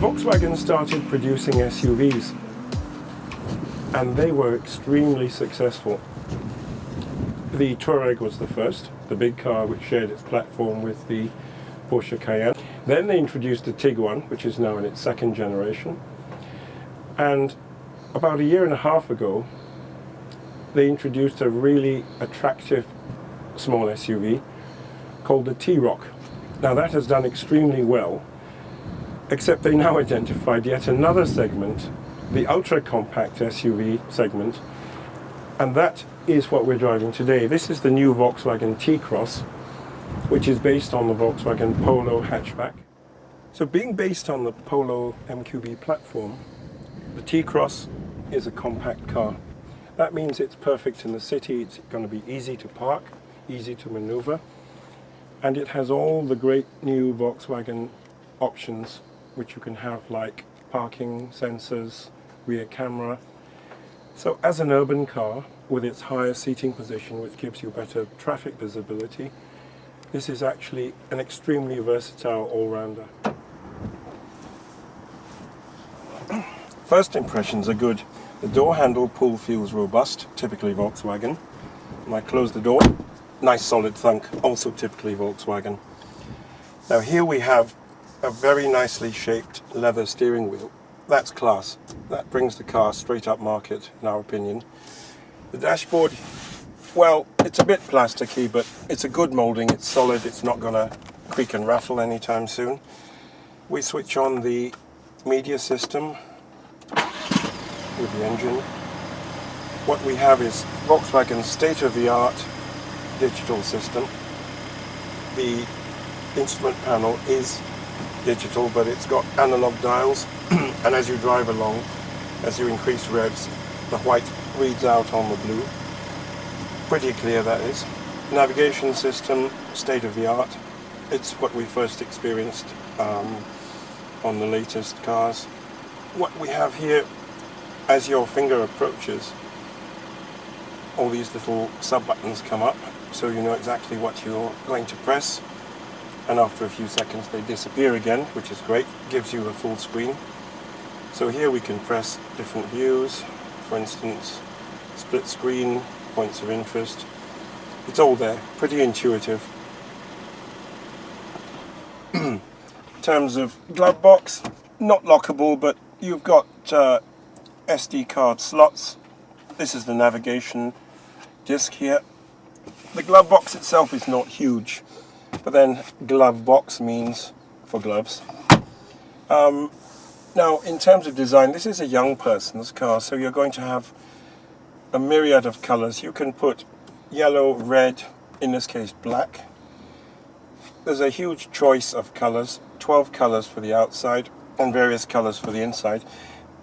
Volkswagen started producing SUVs and they were extremely successful. The Touareg was the first, the big car which shared its platform with the Porsche Cayenne. Then they introduced the Tiguan, which is now in its second generation. And about a year and a half ago, they introduced a really attractive small SUV called the T-Roc. Now that has done extremely well, except they now identified yet another segment, the ultra-compact SUV segment, and that is what we're driving today. This is the new Volkswagen T-Cross, which is based on the Volkswagen Polo hatchback. So being based on the Polo MQB platform, the T-Cross is a compact car. That means it's perfect in the city, it's going to be easy to park, easy to maneuver, and it has all the great new Volkswagen options which you can have, like parking sensors, rear camera. So as an urban car with its higher seating position, which gives you better traffic visibility, this is actually an extremely versatile all-rounder. First impressions are good. The door handle pull feels robust, typically Volkswagen. When I close the door, nice solid thunk, also typically Volkswagen. Now here we have a very nicely shaped leather steering wheel. That's class. That brings the car straight up market, in our opinion. The dashboard, well, it's a bit plasticky, but it's a good molding, it's solid, it's not going to creak and rattle anytime soon. We switch on the media system with the engine. What we have is Volkswagen's state-of-the-art digital system. The instrument panel is digital, but it's got analog dials, and as you drive along, as you increase revs, the white reads out on the blue. Pretty clear, that is. Navigation system, state-of-the-art. It's what we first experienced on the latest cars. What we have here, as your finger approaches, all these little sub-buttons come up, so you know exactly what you're going to press, and after a few seconds they disappear again, which is great, gives you a full screen. So here we can press different views, for instance, split screen, points of interest. It's all there, pretty intuitive. In terms of glove box, not lockable, but you've got SD card slots. This is the navigation disc here. The glove box itself is not huge, but then glove box means for gloves. Now, in terms of design, this is a young person's car, so you're going to have a myriad of colors. You can put yellow, red, in this case black. There's a huge choice of colors, 12 colors for the outside and various colors for the inside.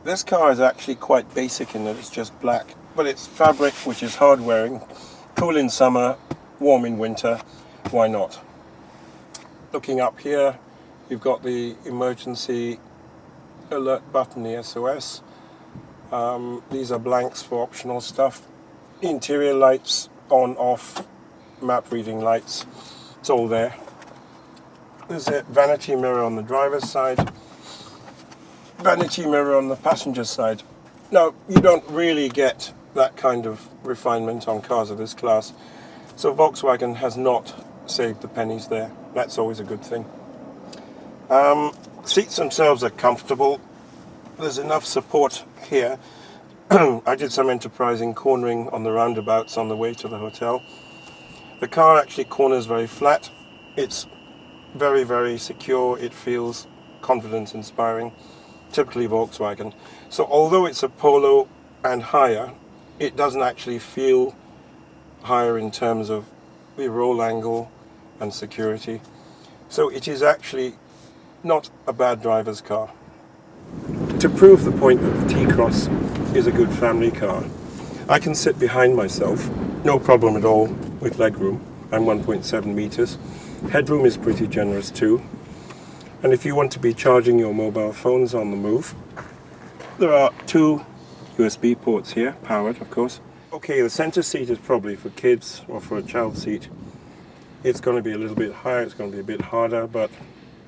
This car is actually quite basic in that it's just black, but it's fabric which is hard wearing, cool in summer, warm in winter, why not? Looking up here, you've got the emergency alert button, the SOS. These are blanks for optional stuff. Interior lights, on, off, map reading lights, it's all there. There's a vanity mirror on the driver's side, vanity mirror on the passenger side. Now, you don't really get that kind of refinement on cars of this class, so Volkswagen has not saved the pennies there. That's always a good thing. Seats themselves are comfortable. There's enough support here. I did some enterprising cornering on the roundabouts on the way to the hotel. The car actually corners very flat. It's very, very secure. It feels confidence inspiring, typically Volkswagen. So although it's a Polo and higher, it doesn't actually feel higher in terms of the roll angle and security. So it is actually not a bad driver's car. To prove the point that the T-Cross is a good family car, I can sit behind myself, no problem at all with legroom. I'm 1.7 meters. Headroom is pretty generous too. And if you want to be charging your mobile phones on the move, there are 2 USB ports here, powered of course. Okay, the center seat is probably for kids or for a child seat. It's going to be a little bit higher, it's going to be a bit harder, but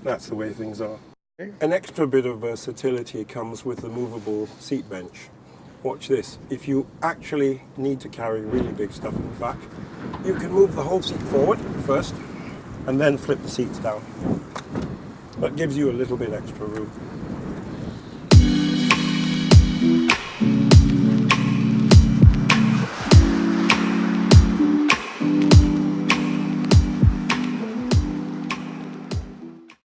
that's the way things are. An extra bit of versatility comes with the movable seat bench. Watch this. If you actually need to carry really big stuff in the back, you can move the whole seat forward first and then flip the seats down. That gives you a little bit extra room.